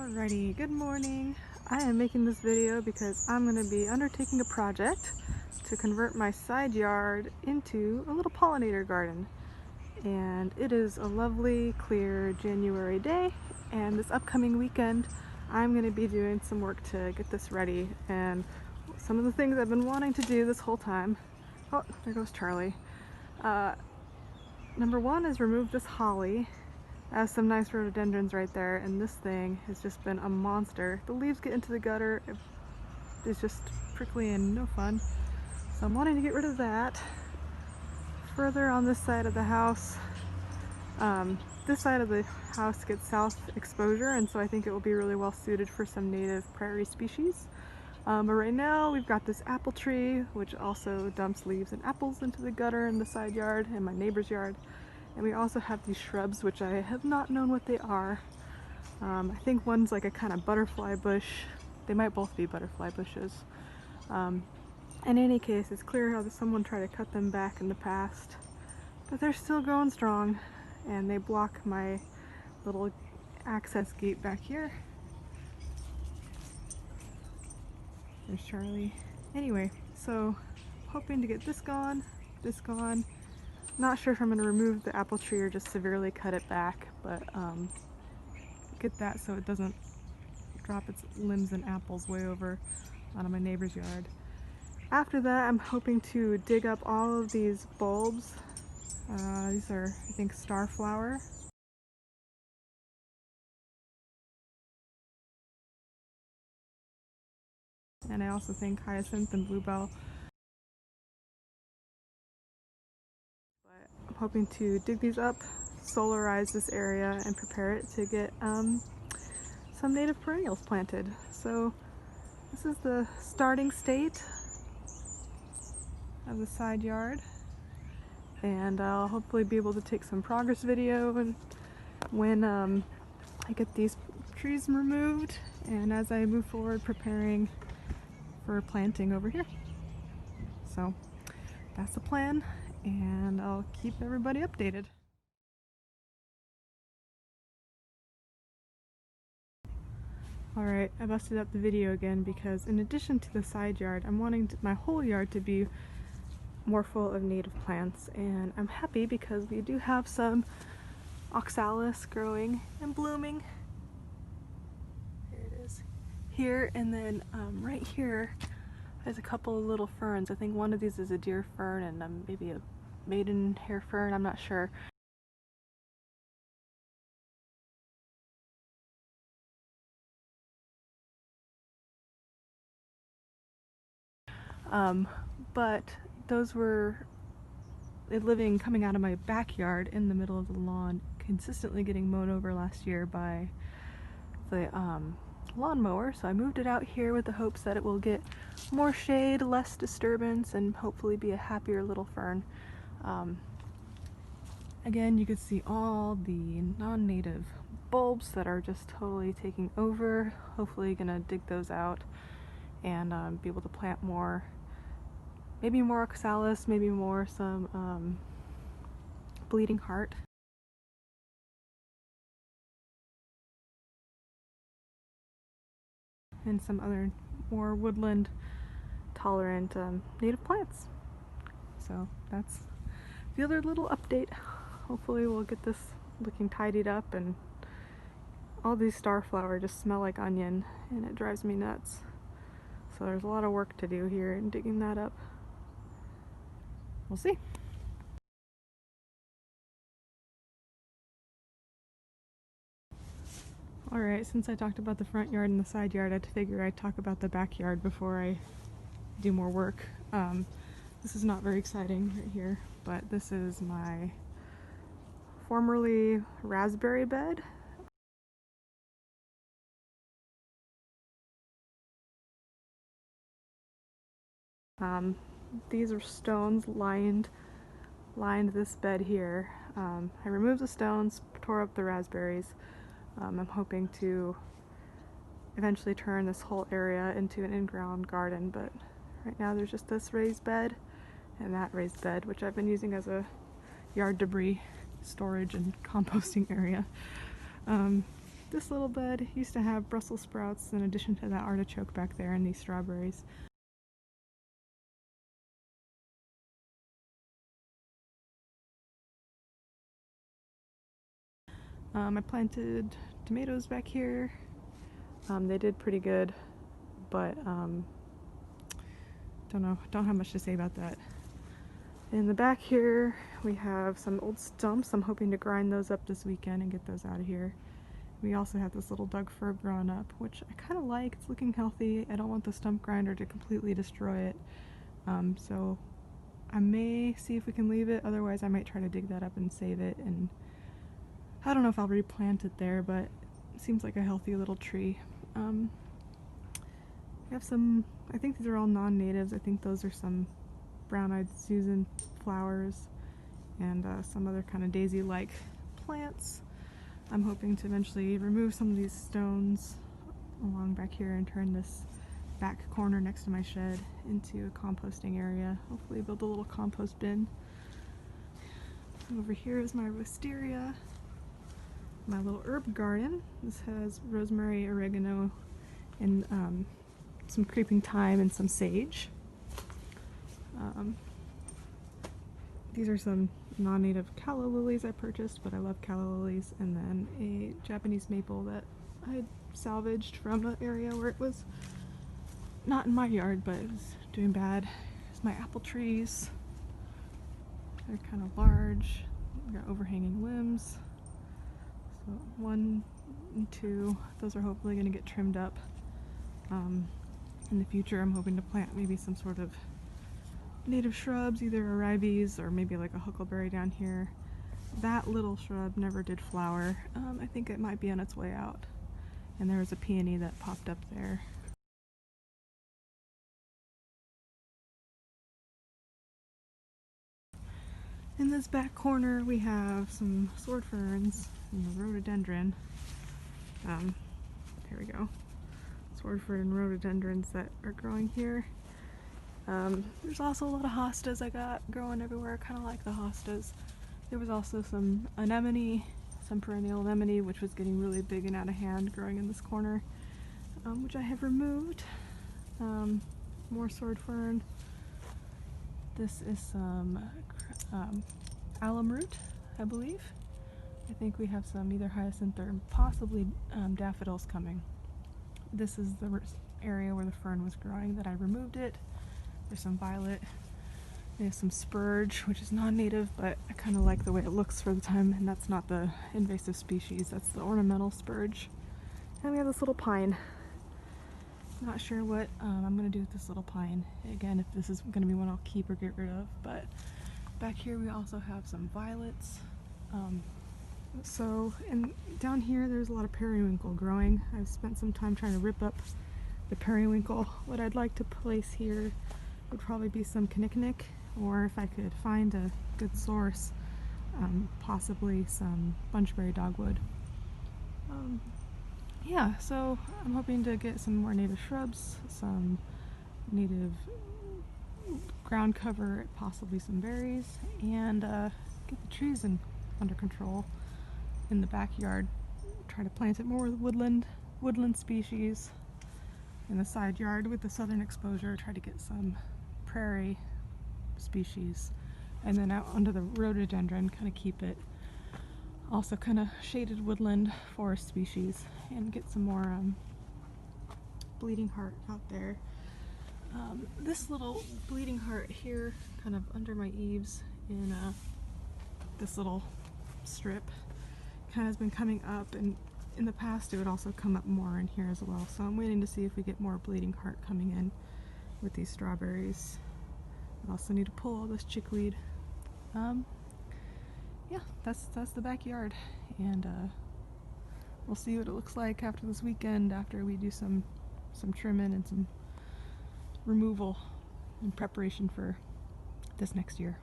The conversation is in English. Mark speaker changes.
Speaker 1: Alrighty, good morning. I am making this video because I'm going to be undertaking a project to convert my side yard into a little pollinator garden. And it is a lovely, clear January day, and this upcoming weekend I'm going to be doing some work to get this ready. And some of the things I've been wanting to do this whole time— oh, there goes Charlie. Number one is remove this holly. Has some nice rhododendrons right there, and this thing has just been a monster. The leaves get into the gutter, it's just prickly and no fun. So I'm wanting to get rid of that. Further on this side of the house, this side of the house gets south exposure, and so I think it will be really well suited for some native prairie species. But right now we've got this apple tree, which also dumps leaves and apples into the gutter in the side yard and my neighbor's yard. And we also have these shrubs, which I have not known what they are. I think one's like a kind of butterfly bush. They might both be butterfly bushes. In any case, it's clear how someone tried to cut them back in the past. But they're still going strong, and they block my little access gate back here. There's Charlie. Anyway, so hoping to get this gone, this gone. Not sure if I'm going to remove the apple tree or just severely cut it back, but get that so it doesn't drop its limbs and apples way over onto my neighbor's yard. After that, I'm hoping to dig up all of these bulbs. These are, I think, starflower. And I also think hyacinth and bluebell. I'm hoping to dig these up, solarize this area, and prepare it to get some native perennials planted. So this is the starting state of the side yard, and I'll hopefully be able to take some progress video when I get these trees removed, and as I move forward preparing for planting over here. So that's the plan, and I'll keep everybody updated. Alright, I busted up the video again because in addition to the side yard, I'm wanting my whole yard to be more full of native plants, and I'm happy because we do have some oxalis growing and blooming. Here it is. Here, and then right here there's a couple of little ferns. I think one of these is a deer fern and maybe a maidenhair fern, I'm not sure. But those were coming out of my backyard in the middle of the lawn, consistently getting mown over last year by the lawnmower. So I moved it out here with the hopes that it will get more shade, less disturbance, and hopefully be a happier little fern. Again, you can see all the non-native bulbs that are just totally taking over. Hopefully gonna dig those out and be able to plant more, maybe more oxalis, maybe more some bleeding heart. And some other more woodland tolerant native plants. So that's the other little update. Hopefully we'll get this looking tidied up, and all these starflower just smell like onion and it drives me nuts. So there's a lot of work to do here in digging that up. We'll see. Alright, since I talked about the front yard and the side yard, I figured I'd talk about the backyard before I do more work. This is not very exciting right here, but this is my formerly raspberry bed. These are stones lined this bed here. I removed the stones, tore up the raspberries. I'm hoping to eventually turn this whole area into an in-ground garden, but right now there's just this raised bed and that raised bed, which I've been using as a yard debris storage and composting area. This little bed used to have Brussels sprouts in addition to that artichoke back there and these strawberries. I planted tomatoes back here. They did pretty good, but don't have much to say about that. In the back here, we have some old stumps. I'm hoping to grind those up this weekend and get those out of here. We also have this little Doug fir growing up, which I kind of like. It's looking healthy. I don't want the stump grinder to completely destroy it. So I may see if we can leave it. Otherwise, I might try to dig that up and save it. And I don't know if I'll replant it there, but it seems like a healthy little tree. We have some, I think these are all non-natives. I think those are some brown-eyed Susan flowers and some other kind of daisy-like plants. I'm hoping to eventually remove some of these stones along back here and turn this back corner next to my shed into a composting area. Hopefully build a little compost bin. Over here is my wisteria, my little herb garden. This has rosemary, oregano, and some creeping thyme and some sage. These are some non-native calla lilies I purchased, but I love calla lilies, and then a Japanese maple that I had salvaged from an area where it was not in my yard, but it was doing bad. Here's my apple trees. They're kind of large. We've got overhanging limbs. So 1 and 2, those are hopefully going to get trimmed up. In the future, I'm hoping to plant maybe some sort of native shrubs, either arrives or maybe like a huckleberry down here. That little shrub never did flower. I think it might be on its way out. And there was a peony that popped up there. In this back corner we have some sword ferns and the rhododendron. Here we go. Sword fern rhododendrons that are growing here. There's also a lot of hostas I got growing everywhere. I kind of like the hostas. There was also some anemone, some perennial anemone, which was getting really big and out of hand growing in this corner, which I have removed. More sword fern. This is some alum root, I believe. I think we have some either hyacinth or possibly daffodils coming. This is the area where the fern was growing that I removed it. There's some violet. We have some spurge, which is non-native, but I kind of like the way it looks for the time, and that's not the invasive species, that's the ornamental spurge. And we have this little pine. Not sure what I'm going to do with this little pine. Again, if this is going to be one I'll keep or get rid of, but back here we also have some violets. And down here there's a lot of periwinkle growing. I've spent some time trying to rip up the periwinkle. What I'd like to place here would probably be some kinnikinnick, or if I could find a good source, possibly some bunchberry dogwood. Yeah, so I'm hoping to get some more native shrubs, some native ground cover, possibly some berries, and get the trees under control in the backyard. Try to plant it more with woodland species. In the side yard with the southern exposure, try to get some prairie species, and then out under the rhododendron, kind of keep it also kind of shaded woodland forest species, and get some more bleeding heart out there. This little bleeding heart here, kind of under my eaves in this little strip, kind of has been coming up, and in the past it would also come up more in here as well. So I'm waiting to see if we get more bleeding heart coming in with these strawberries. I also need to pull all this chickweed. Yeah, that's the backyard, and we'll see what it looks like after this weekend, after we do some trimming and some removal in preparation for this next year.